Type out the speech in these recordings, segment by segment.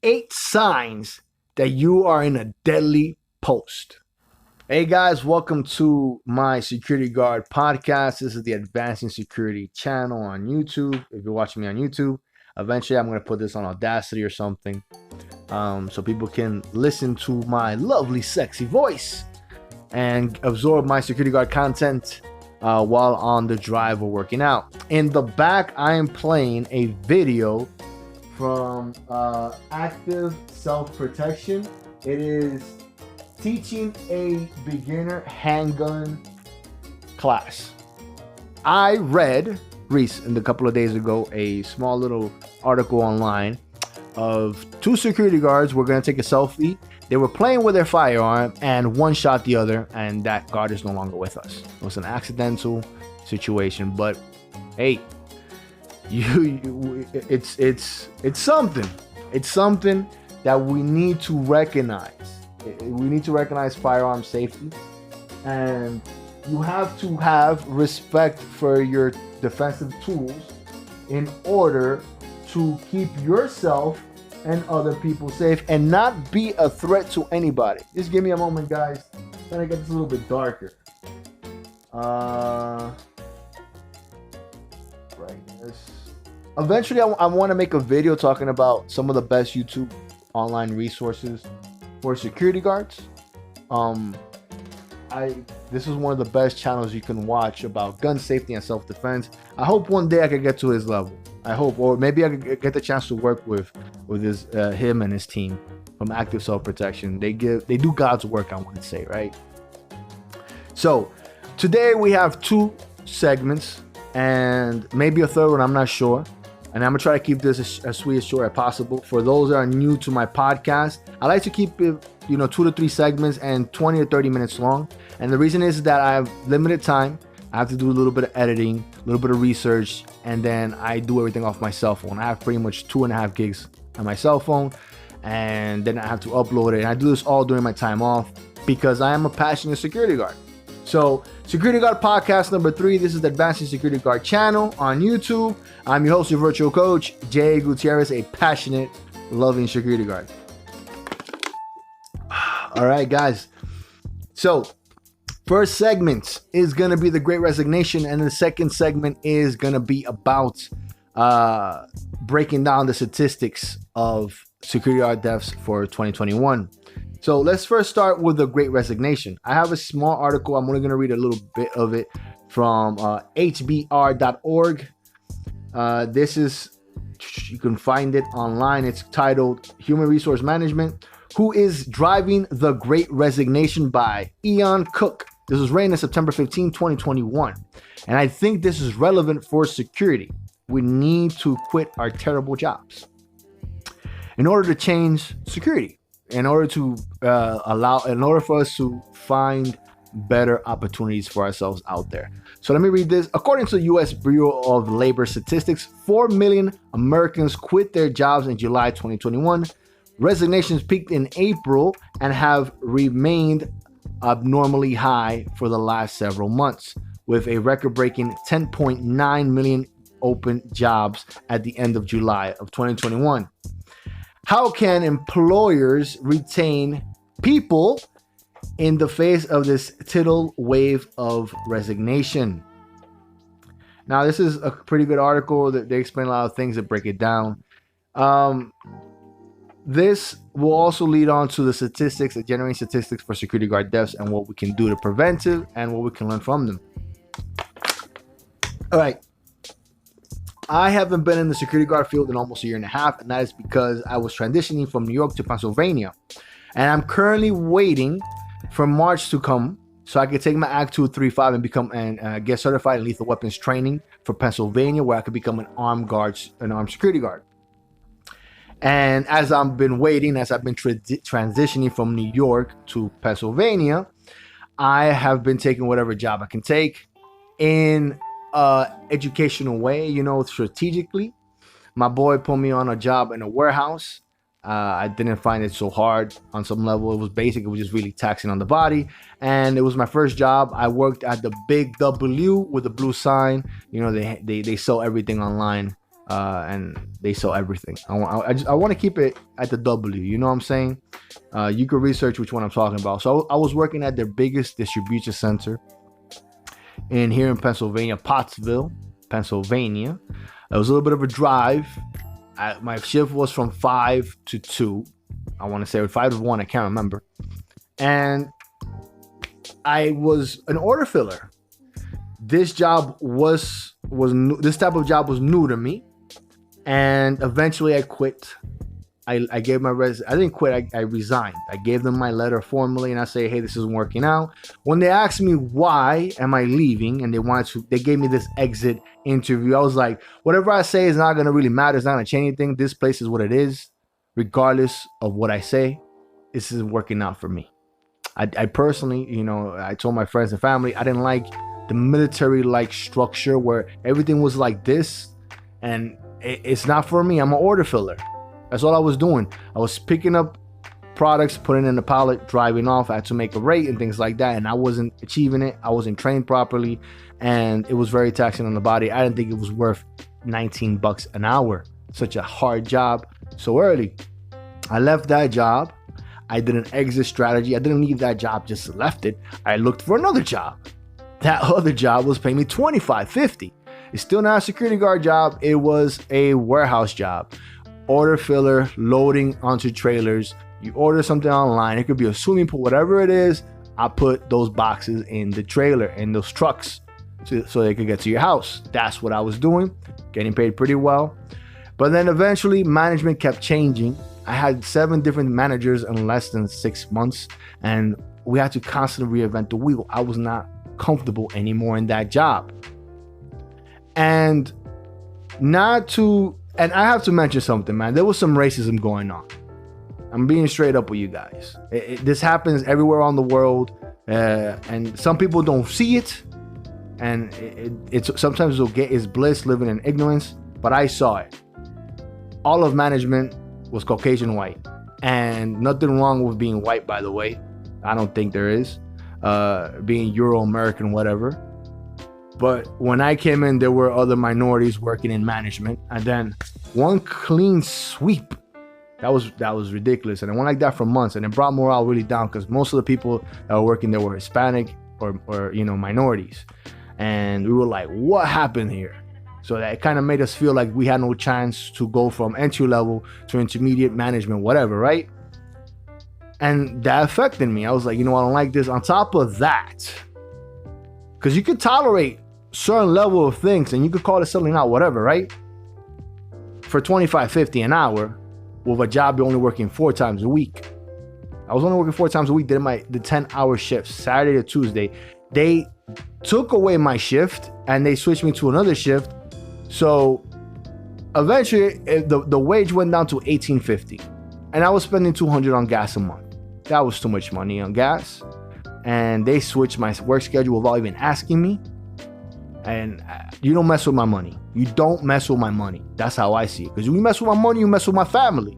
8 signs that you are in a deadly post. Hey guys, welcome to my Security Guard podcast. This is the Advancing Security channel on YouTube. If you're watching me on YouTube, eventually I'm going to put this on Audacity or something so people can listen to my lovely, sexy voice and absorb my Security Guard content while on the drive or working out. In the back, I am playing a video from Active Self-Protection. It is teaching a beginner handgun class. I read a couple of days ago a small little article online of 2 security guards were going to take a selfie. They were playing with their firearm and one shot the other, and that guard is no longer with us. It was an accidental situation, but hey, it's something. It's something that we need to recognize. We need to recognize firearm safety, and you have to have respect for your defensive tools in order to keep yourself and other people safe and not be a threat to anybody. Just give me a moment, guys. I'm trying to get this a little bit darker. Eventually, I want to make a video talking about some of the best YouTube online resources for security guards. This is one of the best channels you can watch about gun safety and self-defense. I hope one day I could get to his level. I hope, or maybe I could get the chance to work with him and his team from Active Self-Protection. They do God's work, I want to say, right? So today we have 2 segments and maybe a third one, I'm not sure. And I'm gonna try to keep this as sweet as short as possible. For those that are new to my podcast, I like to keep it, 2 to 3 segments and 20 or 30 minutes long. And the reason is that I have limited time. I have to do a little bit of editing, a little bit of research, and then I do everything off my cell phone. I have pretty much 2.5 gigs on my cell phone, and then I have to upload it. And I do this all during my time off because I am a passionate security guard. So, Security Guard podcast number 3. This is the Advancing Security Guard channel on YouTube. I'm your host, your virtual coach, Jay Gutierrez, a passionate, loving security guard. All right, guys. So, first segment is going to be the Great Resignation, and the second segment is going to be about breaking down the statistics of security guard deaths for 2021. So let's first start with the Great Resignation. I have a small article. I'm only going to read a little bit of it from hbr.org. You can find it online. It's titled Human Resource Management: Who is Driving the Great Resignation by Ian Cook. This was written on September 15, 2021. And I think this is relevant for security. We need to quit our terrible jobs in order to change security. In order for us to find better opportunities for ourselves out there. So let me read this. According to the U.S. Bureau of Labor Statistics, 4 million Americans quit their jobs in July 2021. Resignations peaked in April and have remained abnormally high for the last several months, with a record-breaking 10.9 million open jobs at the end of July of 2021. How can employers retain people in the face of this tidal wave of resignation? Now, this is a pretty good article that they explain a lot of things that break it down. This will also lead on to the statistics, generating statistics for security guard deaths and what we can do to prevent it and what we can learn from them. All right. I haven't been in the security guard field in almost a year and a half, and that is because I was transitioning from New York to Pennsylvania. And I'm currently waiting for March to come so I could take my Act 235 and become and get certified in lethal weapons training for Pennsylvania, where I could become an armed security guard. And as I've been waiting, as I've been transitioning from New York to Pennsylvania, I have been taking whatever job I can take in educational way, strategically. My boy put me on a job in a warehouse. I didn't find it so hard on some level. It was basic. It was just really taxing on the body. And it was my first job. I worked at the big W with the blue sign. They sell everything online. and they sell everything. I want to keep it at the W. You know what I'm saying? You could research which one I'm talking about. So I was working at their biggest distribution center here in Pennsylvania, Pottsville, Pennsylvania. It was a little bit of a drive. My shift was from 5 to 2. I want to say 5 to 1. I can't remember. And I was an order filler. This job was new, this type of job was new to me, and eventually I quit. I gave my I didn't quit. I resigned. I gave them my letter formally, and I say, hey, this isn't working out. When they asked me why am I leaving, and they gave me this exit interview. I was like, whatever I say is not gonna really matter. It's not gonna change anything. This place is what it is, regardless of what I say. This isn't working out for me. I personally, I told my friends and family I didn't like the military-like structure where everything was like this, and it's not for me. I'm an order filler. That's all I was doing. I was picking up products, putting in the pallet, driving off. I had to make a rate and things like that, and I wasn't achieving it. I wasn't trained properly, and it was very taxing on the body. I didn't think it was worth $19 an hour. Such a hard job so early. I left that job. I did an exit strategy. I didn't leave that job, just left it. I looked for another job. That other job was paying me $25.50. It's still not a security guard job. It was a warehouse job. Order filler, loading onto trailers. You order something online. It could be a swimming pool, whatever it is. I put those boxes in the trailer, in those trucks, so they could get to your house. That's what I was doing, getting paid pretty well. But then eventually management kept changing. I had 7 different managers in less than 6 months, and we had to constantly reinvent the wheel. I was not comfortable anymore in that job. And I have to mention something, man. There was some racism going on. I'm being straight up with you guys. This happens everywhere around the world, and some people don't see it, and it's sometimes it's bliss living in ignorance, but I saw it. All of management was Caucasian white, and nothing wrong with being white, by the way. I don't think there is. Being Euro-American, whatever. But when I came in, there were other minorities working in management, and then one clean sweep. That was ridiculous, and it went like that for months, and it brought morale really down because most of the people that were working there were Hispanic or minorities, and we were like, what happened here? So that kind of made us feel like we had no chance to go from entry level to intermediate management, whatever, right? And that affected me. I was like, I don't like this. On top of that, because you could tolerate certain level of things and you could call it selling out, whatever, right? For $25.50 an hour with a job you're only working 4 times a week. I was only working 4 times a week, did the 10-hour shifts, Saturday to Tuesday. They took away my shift and they switched me to another shift. So eventually the wage went down to $18.50, and I was spending $200 on gas a month. That was too much money on gas. And they switched my work schedule without even asking me. And you don't mess with my money. You don't mess with my money. That's how I see it. Because when you mess with my money, you mess with my family.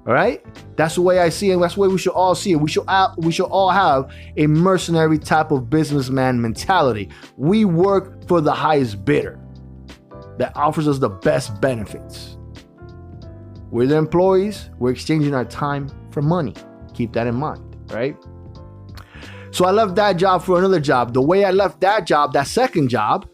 All right? That's the way I see it. That's the way we should all see it. We should all have a mercenary type of businessman mentality. We work for the highest bidder that offers us the best benefits. We're the employees. We're exchanging our time for money. Keep that in mind, right? So I left that job for another job. The way I left that job, that second job,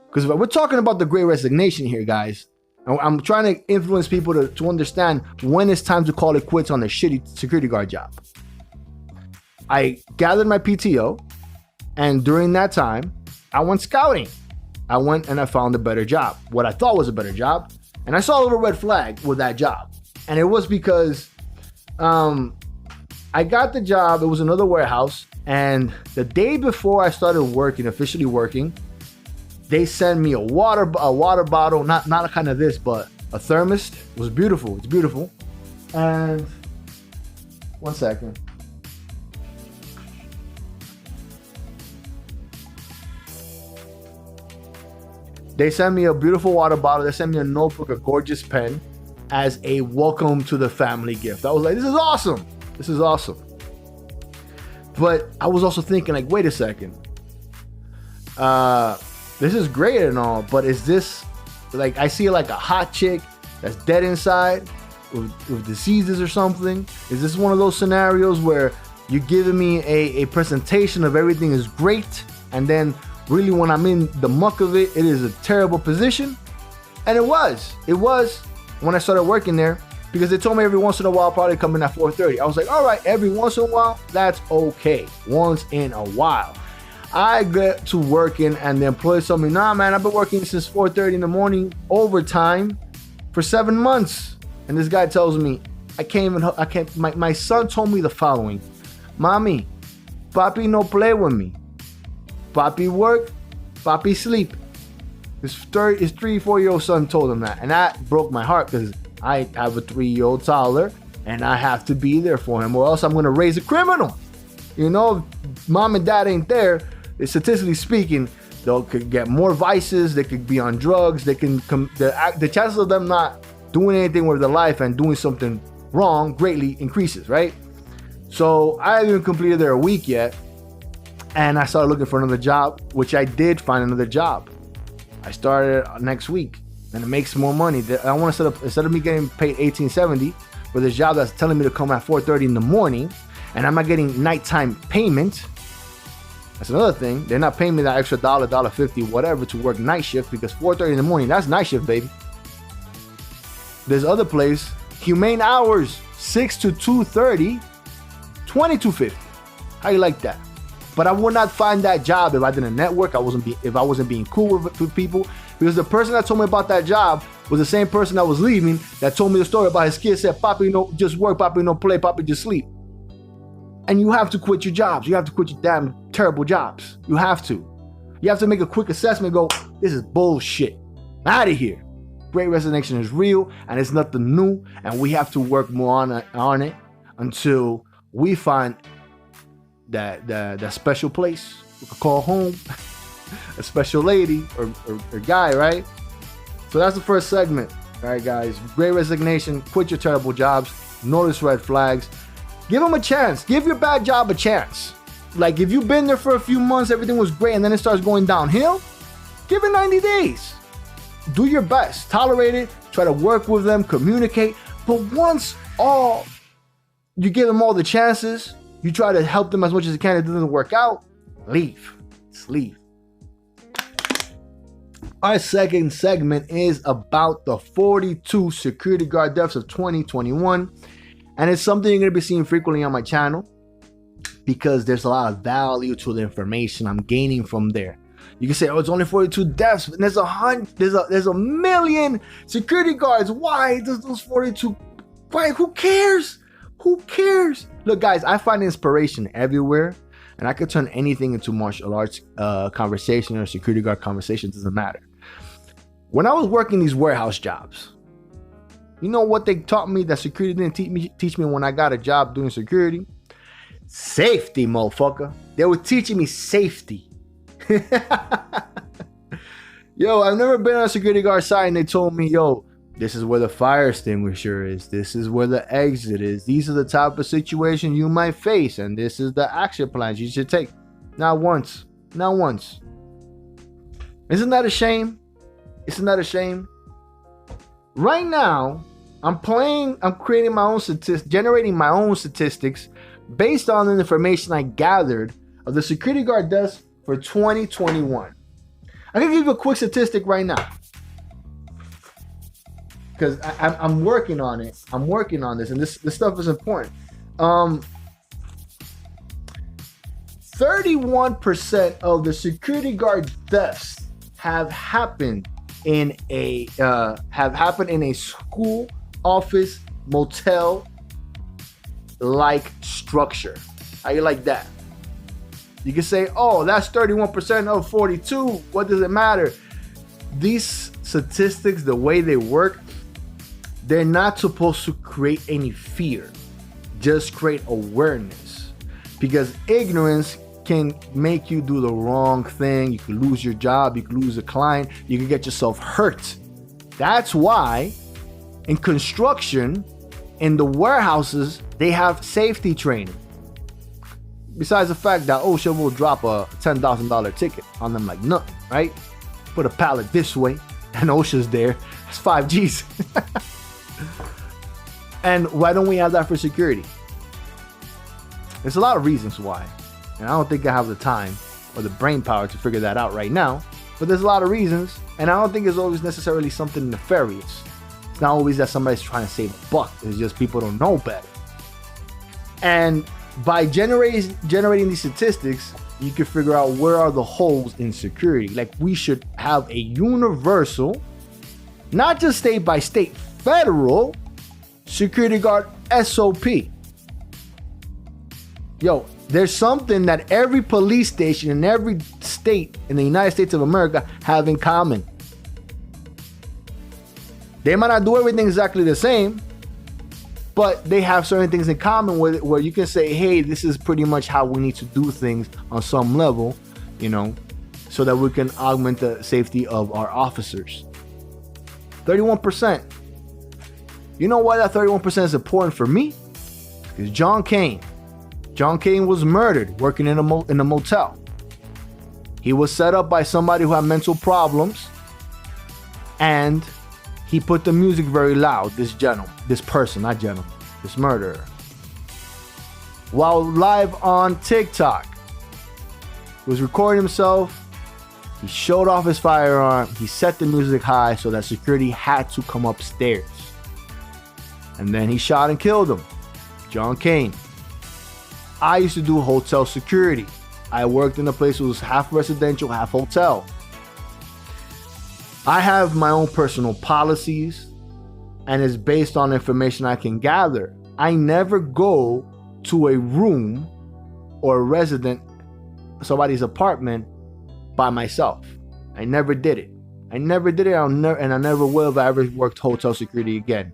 because we're talking about the Great Resignation here, guys. I'm trying to influence people to understand when it's time to call it quits on the shitty security guard job. I gathered my PTO, and during that time, I went scouting. I went and I found a better job, what I thought was a better job, and I saw a little red flag with that job. And it was because I got the job. It was another warehouse. And the day before I started officially working, they sent me a water bottle, not a kind of this, but a thermos. It was beautiful. It's beautiful. And 1 second. They sent me a beautiful water bottle. They sent me a notebook, a gorgeous pen as a welcome to the family gift. I was like, this is awesome. This is awesome. But I was also thinking, like, wait a second. This is great and all, but is this Like I see like a hot chick that's dead inside with diseases or something. Is this one of those scenarios where you're giving me a presentation of everything is great, and then really when I'm in the muck of it, it is a terrible position? And it was when I started working there, because they told me every once in a while probably come in at 4:30. I was like, all right, every once in a while, that's okay. Once in a while. I get to working and the employer told me, nah, man, I've been working since 4:30 in the morning, overtime, for 7 months. And this guy tells me, my son told me the following: Mommy, papi no play with me. Papi work, papi sleep. His 3-4-year-old son told him that. And that broke my heart because I have a 3-year-old toddler and I have to be there for him or else I'm going to raise a criminal. You know, if mom and dad ain't there, statistically speaking, they could get more vices, they could be on drugs, they can the chances of them not doing anything with their life and doing something wrong greatly increases, right? So I haven't even completed there a week yet, and I started looking for another job, which I did find another job. I started next week, and it makes more money. I want to set up, instead of me getting paid $18.70 for this job that's telling me to come at 4:30 in the morning, and I'm not getting nighttime payment. That's another thing. They're not paying me that extra $1.50, whatever, to work night shift, because 4:30 in the morning, that's night shift, baby. There's other place, humane hours, 6 to 2:30, $22.50. How you like that? But I would not find that job if I didn't network. If I wasn't being cool with people, because the person that told me about that job was the same person that was leaving that told me the story about his kid. Said, "Papi no just work, Papi no play, Papi just sleep." And you have to quit your jobs. You have to quit your damn terrible jobs. You have to. You have to make a quick assessment. Go, this is bullshit. Out of here. Great Resignation is real, and it's nothing new. And we have to work more on it until we find that special place we could call home, a special lady or guy, right? So that's the first segment. All right, guys. Great Resignation. Quit your terrible jobs. Notice red flags. Give them a chance. Give your bad job a chance. Like if you've been there for a few months, everything was great, and then it starts going downhill, give it 90 days. Do your best. Tolerate it. Try to work with them. Communicate. But once you give them all the chances, you try to help them as much as you can. It doesn't work out, leave. Just leave. Our second segment is about the 42 security guard deaths of 2021. And it's something you're going to be seeing frequently on my channel because there's a lot of value to the information I'm gaining from there. You can say, oh, it's only 42 deaths, and there's a million security guards. Why does those 42? Why? Who cares? Who cares? Look, guys, I find inspiration everywhere, and I could turn anything into martial arts conversation or security guard conversation. Doesn't matter. When I was working these warehouse jobs, you know what they taught me that security didn't teach me when I got a job doing security? Safety, motherfucker. They were teaching me safety. Yo, I've never been on a security guard side and they told me, yo, this is where the fire extinguisher is. This is where the exit is. These are the type of situation you might face, and this is the action plans you should take. Not once. Not once. Isn't that a shame? Isn't that a shame? Right now, I'm creating my own statistics, generating my own statistics based on the information I gathered of the security guard deaths for 2021. I can give you a quick statistic right now because I'm working on it. I'm working on this, and this stuff is important. 31% of the security guard deaths have happened in a school, office, motel like structure. How you like that? You can say, oh, that's 31% of 42. What does it matter? These statistics, the way they work, they're not supposed to create any fear. Just create awareness. Because ignorance can make you do the wrong thing. You can lose your job. You can lose a client. You can get yourself hurt. That's why in construction, in the warehouses, they have safety training. Besides the fact that OSHA will drop a $10,000 ticket on them like nothing, right? Put a pallet this way, and OSHA's there. It's 5 Gs. And why don't we have that for security? There's a lot of reasons why. And I don't think I have the time or the brain power to figure that out right now. But there's a lot of reasons. And I don't think it's always necessarily something nefarious. It's not always that somebody's trying to save a buck. It's just people don't know better. And by generating these statistics, you can figure out where are the holes in security. Like, we should have a universal, not just state by state, federal security guard SOP. Yo, there's something that every police station in every state in the United States of America have in common. They might not do everything exactly the same, but they have certain things in common where you can say, hey, this is pretty much how we need to do things on some level, you know, so that we can augment the safety of our officers. 31%. You know why that 31% is important for me? Because John Kane was murdered working in a motel. He was set up by somebody who had mental problems, and he put the music very loud. This murderer. While live on TikTok, he was recording himself. He showed off his firearm. He set the music high so that security had to come upstairs. And then he shot and killed him. John Kane. I used to do hotel security. I worked in a place that was half residential, half hotel. I have my own personal policies, and it's based on information I can gather. I never go to a room or a resident, somebody's apartment, by myself. I never did it. And I never will if I ever worked hotel security again.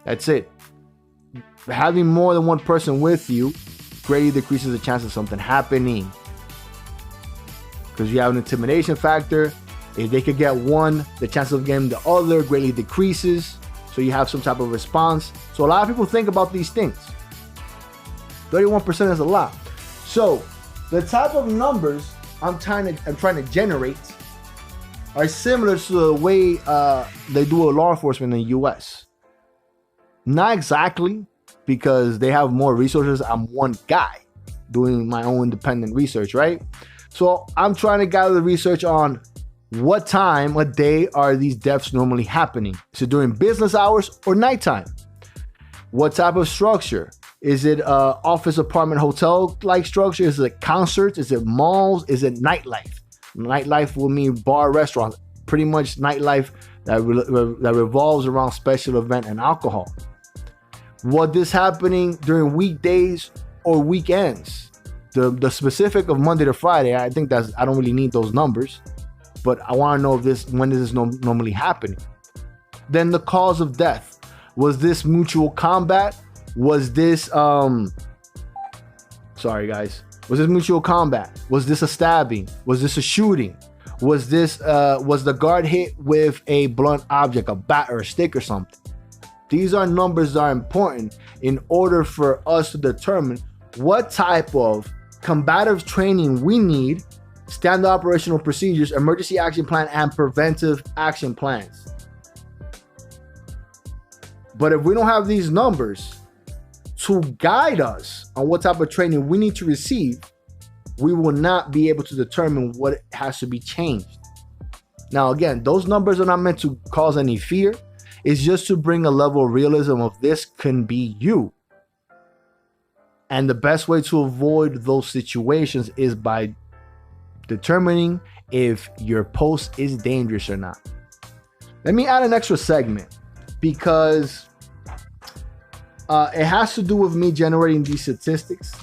That's it. Having more than one person with you greatly decreases the chance of something happening. Because you have an intimidation factor. If they could get one, the chance of getting the other greatly decreases. So you have some type of response. So a lot of people think about these things. 31% is a lot. So the type of numbers I'm trying to generate are similar to the way they do a law enforcement in the US. Not exactly, because they have more resources. I'm one guy doing my own independent research, right? So I'm trying to gather the research on what time, what day are these deaths normally happening. Is it during business hours or nighttime? What type of structure? Is it office, apartment, hotel-like structure? Is it concerts? Is it malls? Is it nightlife? Nightlife will mean bar, restaurants. Pretty much nightlife that revolves around special event and alcohol. What this happening during weekdays or weekends? The specific of Monday to Friday, I think I don't really need those numbers, but I want to know when is this normally happening? Then the cause of death. Was this mutual combat? Was this sorry guys. Was this mutual combat? Was this a stabbing? Was this a shooting? Was the guard hit with a blunt object, a bat or a stick or something? These are numbers that are important in order for us to determine what type of combative training we need, standard operational procedures, emergency action plan, and preventive action plans. But if we don't have these numbers to guide us on what type of training we need to receive, we will not be able to determine what has to be changed. Now, again, those numbers are not meant to cause any fear. It's just to bring a level of realism of this can be you. And the best way to avoid those situations is by determining if your post is dangerous or not. Let me add an extra segment because it has to do with me generating these statistics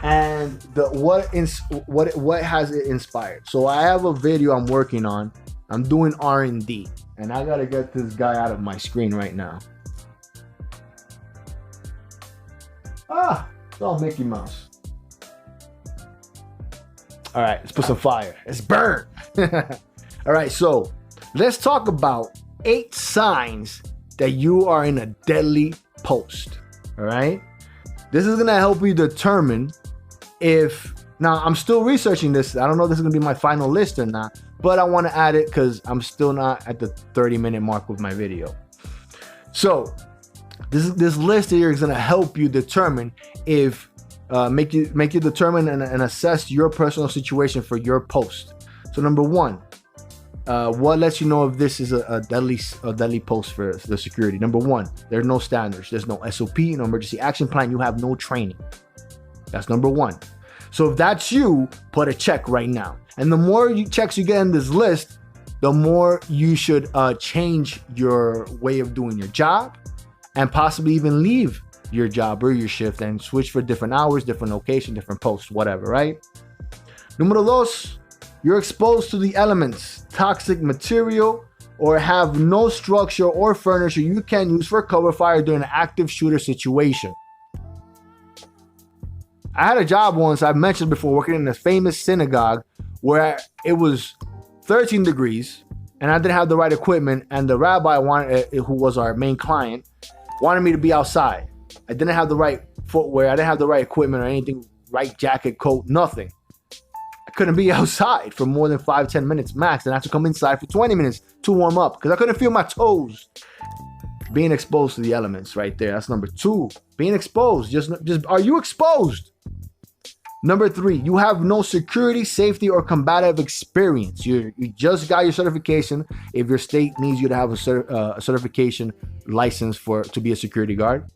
and what has it inspired. So I have a video I'm working on. I'm doing R&D, and I gotta get this guy out of my screen right now. It's all Mickey Mouse. All right, let's put some fire. Let's burn. All right, so let's talk about 8 signs that you are in a deadly post. All right, this is gonna help you determine if. Now, I'm still researching this. I don't know if this is gonna be my final list or not, but I want to add it because I'm still not at the 30-minute mark with my video. So this list here is going to help you determine if make you determine and assess your personal situation for your post. So number one, what lets you know if this is a deadly post for the security? Number one, there's no standards, there's no SOP, no emergency action plan, you have no training. That's number one. So if that's you, put a check right now. And the more checks you get in this list, the more you should change your way of doing your job, and possibly even leave your job or your shift and switch for different hours, different location, different posts, whatever, right? Número dos, you're exposed to the elements, toxic material, or have no structure or furniture you can use for cover fire during an active shooter situation. I had a job once, I've mentioned before, working in a famous synagogue where it was 13 degrees and I didn't have the right equipment, and the rabbi who was our main client, wanted me to be outside. I didn't have the right footwear, I didn't have the right equipment or anything, right jacket, coat, nothing. I couldn't be outside for more than 5-10 minutes max, and I had to come inside for 20 minutes to warm up because I couldn't feel my toes. Being exposed to the elements right there. That's number two. Being exposed. Just are you exposed? Number three, you have no security, safety, or combative experience. You just got your certification. If your state needs you to have a certification license to be a security guard,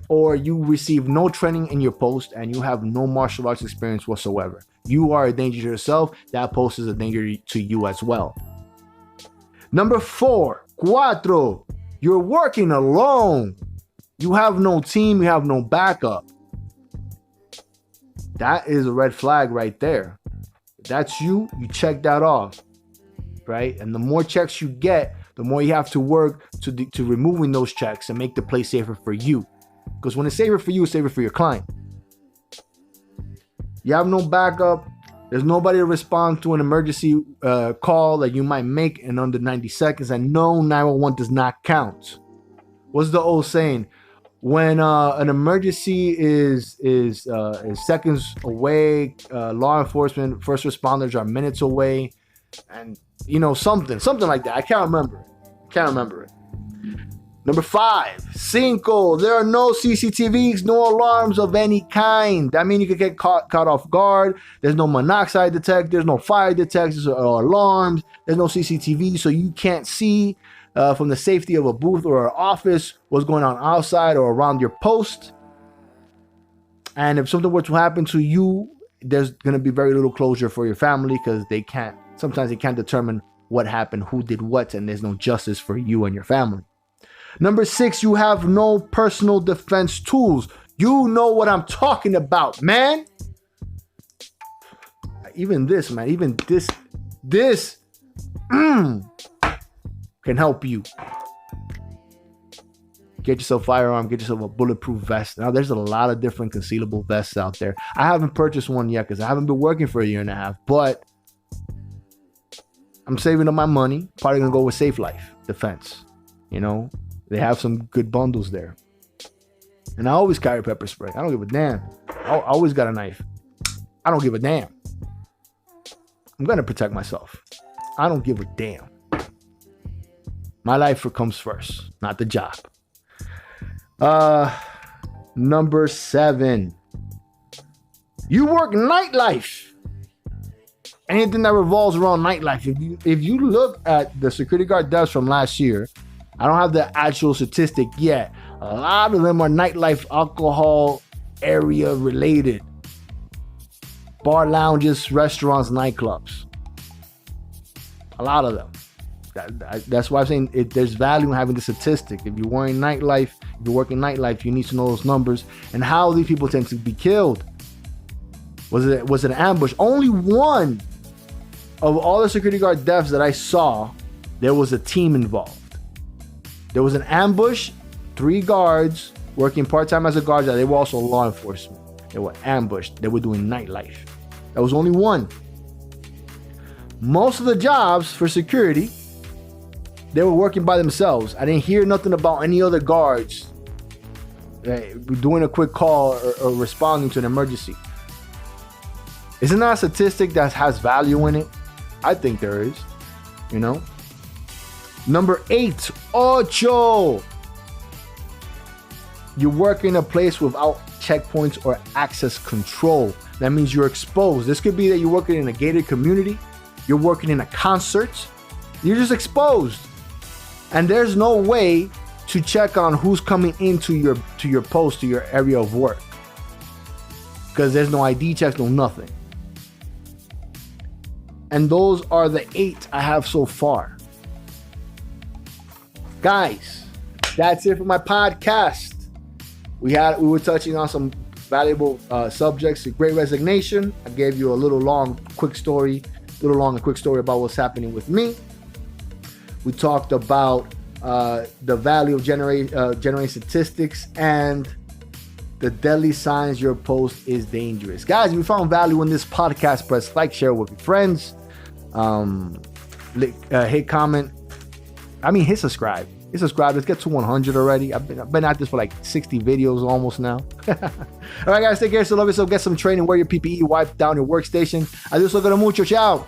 or you receive no training in your post and you have no martial arts experience whatsoever. You are a danger to yourself. That post is a danger to you as well. Number four, cuatro, you're working alone. You have no team, you have no backup. That is a red flag right there. If that's you, you check that off, right? And the more checks you get, the more you have to work to removing those checks and make the place safer for you. Because when it's safer for you, it's safer for your client. You have no backup. There's nobody to respond to an emergency call that you might make in under 90 seconds. And no, 911 does not count. What's the old saying? When an emergency is seconds away, law enforcement, first responders are minutes away, and something like that. I can't remember it. Number five, cinco, there are no CCTVs, no alarms of any kind. That means you could get caught off guard. There's no monoxide detectors, no fire detectors or alarms. There's no CCTV, so you can't see from the safety of a booth or an office what's going on outside or around your post. And if something were to happen to you, there's going to be very little closure for your family because sometimes they can't determine what happened, who did what, and there's no justice for you and your family. Number six, you have no personal defense tools. You know what I'm talking about, man. Even this can help you. Get yourself a firearm, get yourself a bulletproof vest. Now, there's a lot of different concealable vests out there. I haven't purchased one yet because I haven't been working for a year and a half, but I'm saving up my money. Probably gonna go with Safe Life Defense. They have some good bundles there. And I always carry pepper spray. I don't give a damn. I always got a knife. I don't give a damn. I'm gonna protect myself. I don't give a damn. My life comes first, not the job. Number 7. You work nightlife. Anything that revolves around nightlife. If you look at the security guard deaths from last year, I don't have the actual statistic yet. A lot of them are nightlife, alcohol area related. Bar lounges, restaurants, nightclubs. A lot of them. That's why I'm saying there's value in having the statistic. If you're working nightlife, you need to know those numbers and how these people tend to be killed. Was it an ambush? Only one of all the security guard deaths that I saw, there was a team involved. There was an ambush, 3 guards working part-time as a guard. They were also law enforcement. They were ambushed. They were doing nightlife. That was only one. Most of the jobs for security, they were working by themselves. I didn't hear nothing about any other guards doing a quick call or responding to an emergency. Isn't that a statistic that has value in it? I think there is, you know. Number 8, ocho. You work in a place without checkpoints or access control. That means you're exposed. This could be that you're working in a gated community. You're working in a concert. You're just exposed. And there's no way to check on who's coming into your post, to your area of work. Because there's no ID checks, no nothing. And those are the 8 I have so far. Guys, that's it for my podcast. We were touching on some valuable subjects. The Great Resignation. I gave you a little long and quick story about what's happening with me. We talked about the value of generating statistics and the deadly signs your post is dangerous. Guys, if you found value in this podcast, press like, share with your friends. Hit comment. Hit subscribe. Hit subscribe. Let's get to 100 already. I've been at this for like 60 videos almost now. All right, guys, take care. So love yourself. Get some training. Wear your PPE. Wipe down your workstation. Adios. Lo quiero mucho. Ciao.